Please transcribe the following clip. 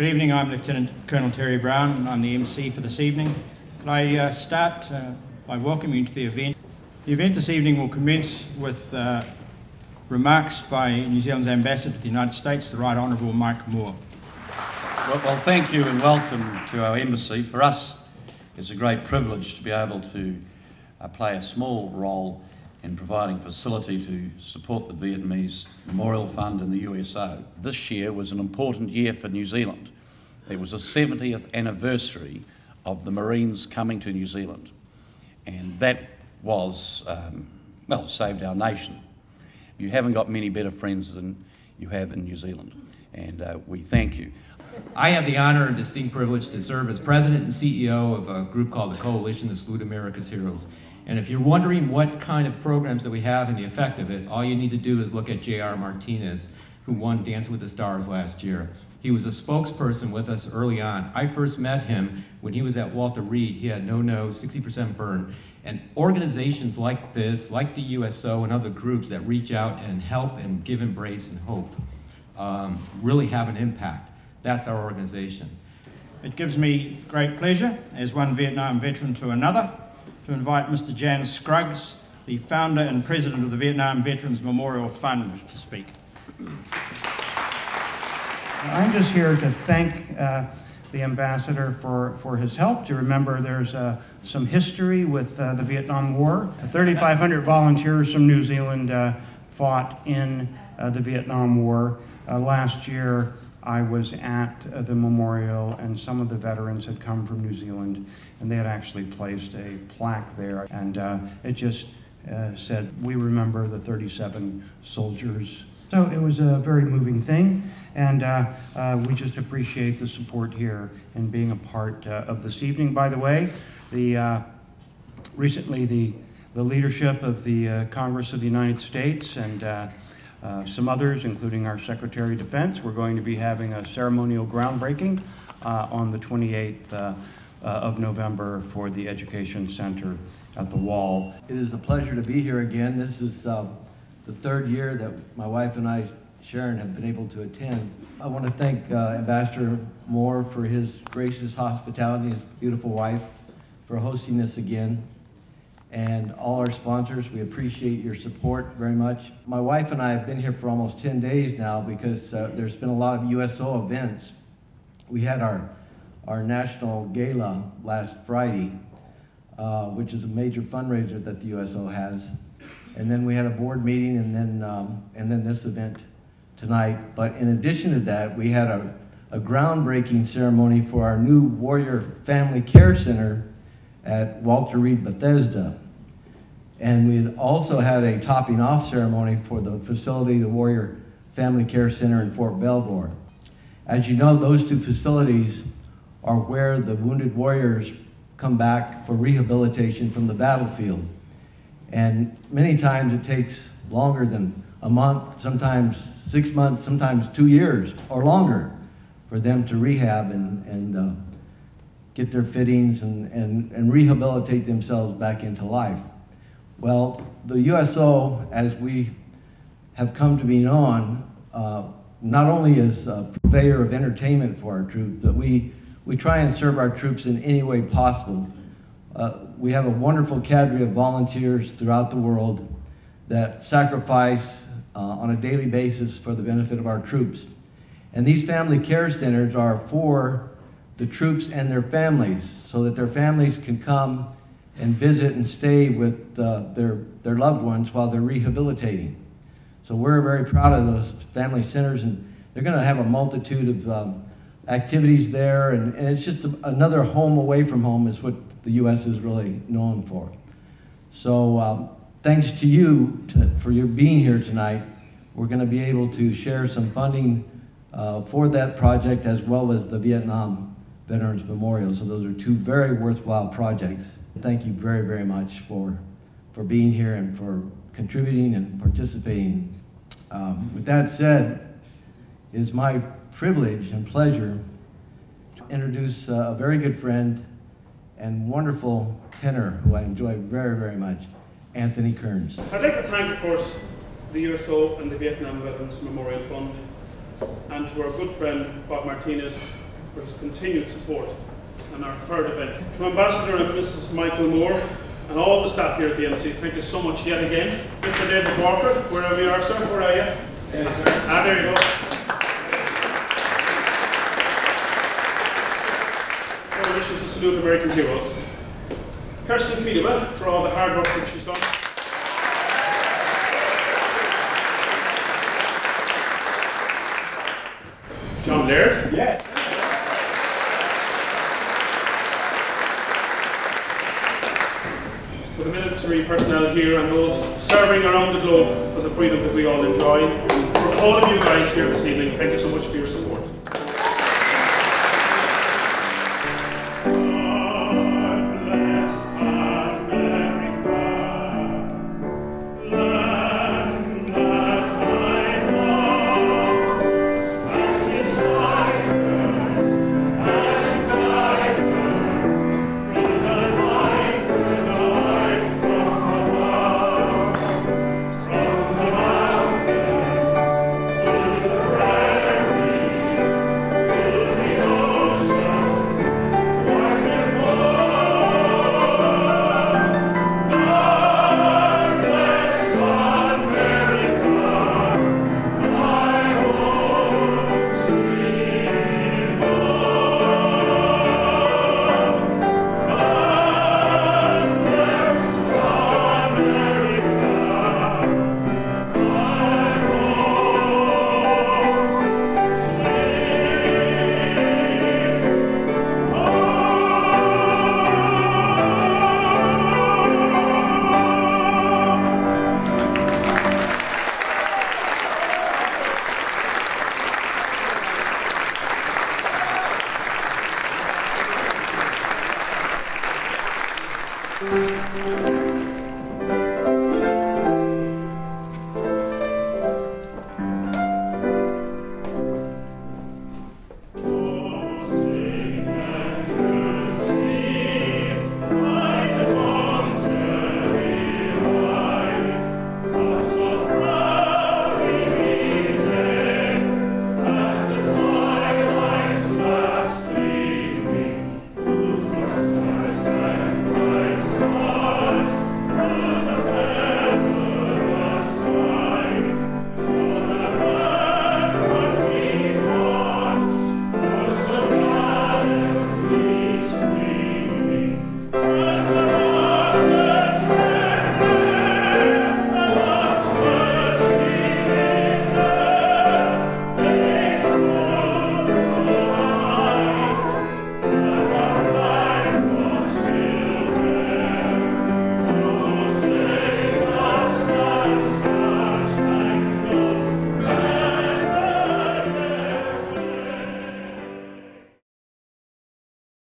Good evening, I'm Lieutenant Colonel Terry Brown, and I'm the MC for this evening. Could I start by welcoming you to the event. The event this evening will commence with remarks by New Zealand's Ambassador to the United States, the Right Honourable Mike Moore. Well, thank you and welcome to our embassy. For us, it's a great privilege to be able to play a small role in providing facility to support the Vietnamese Memorial Fund in the USO. This year was an important year for New Zealand. It was the 70th anniversary of the Marines coming to New Zealand, and that was, well, saved our nation. You haven't got many better friends than you have in New Zealand, and we thank you. I have the honor and distinct privilege to serve as president and CEO of a group called the Coalition to Salute America's Heroes. And if you're wondering what kind of programs that we have and the effect of it, all you need to do is look at J.R. Martinez, who won Dance with the Stars last year. He was a spokesperson with us early on. I first met him when he was at Walter Reed. He had no nose, 60% burn. And organizations like this, like the USO and other groups that reach out and help and give embrace and hope, really have an impact. That's our organization. It gives me great pleasure, as one Vietnam veteran to another, to invite Mr. Jan Scruggs, the founder and president of the Vietnam Veterans Memorial Fund, to speak. I'm just here to thank the ambassador for his help. To remember there's some history with the Vietnam War. 3,500 volunteers from New Zealand fought in the Vietnam War. Last year I was at the memorial, and some of the veterans had come from New Zealand, and they had actually placed a plaque there, and it just said, "We remember the 37 soldiers." So it was a very moving thing, and we just appreciate the support here and being a part of this evening. By the way, recently the leadership of the Congress of the United States and some others, including our Secretary of Defense, we're going to be having a ceremonial groundbreaking on the 28th of November for the Education Center at the Wall. It is a pleasure to be here again. This is the third year that my wife and I, Sharon, have been able to attend. I want to thank Ambassador Moore for his gracious hospitality, his beautiful wife, for hosting this again. And all our sponsors, we appreciate your support very much. My wife and I have been here for almost 10 days now because there's been a lot of USO events. We had our national gala last Friday, which is a major fundraiser that the USO has. And then we had a board meeting, and then this event tonight. But in addition to that, we had a groundbreaking ceremony for our new Warrior Family Care Center at Walter Reed Bethesda. And we had also had a topping off ceremony for the facility, the Warrior Family Care Center in Fort Belvoir. As you know, those two facilities are where the wounded warriors come back for rehabilitation from the battlefield. And many times it takes longer than a month, sometimes 6 months, sometimes 2 years or longer for them to rehab and get their fittings and rehabilitate themselves back into life. Well, the USO, as we have come to be known, not only is a purveyor of entertainment for our troops, but we try and serve our troops in any way possible. We have a wonderful cadre of volunteers throughout the world that sacrifice on a daily basis for the benefit of our troops. And these family care centers are for the troops and their families, so that their families can come and visit and stay with their loved ones while they're rehabilitating. So we're very proud of those family centers, and they're going to have a multitude of activities there, and it's just another home away from home is what the U.S. is really known for. So thanks to you for your being here tonight. We're going to be able to share some funding for that project, as well as the Vietnam Veterans Memorial. So those are two very worthwhile projects. Thank you very, very much for being here and for contributing and participating. With that said, it is my privilege and pleasure to introduce a very good friend and wonderful tenor who I enjoy very, very much, Anthony Kearns. I'd like to thank, of course, the USO and the Vietnam Veterans Memorial Fund, and to our good friend Bob Martinez for his continued support on our third event. To Ambassador and Mrs. Michael Moore and all the staff here at the embassy, thank you so much yet again. Mr. David Walker, wherever you are, sir, where are you? There you go. For wishing to salute American heroes. Kirsten Fedewa, for all the hard work that she's done. John Laird. Yes. For the military personnel here and those serving around the globe for the freedom that we all enjoy. For all of you guys here this evening, thank you so much for your support.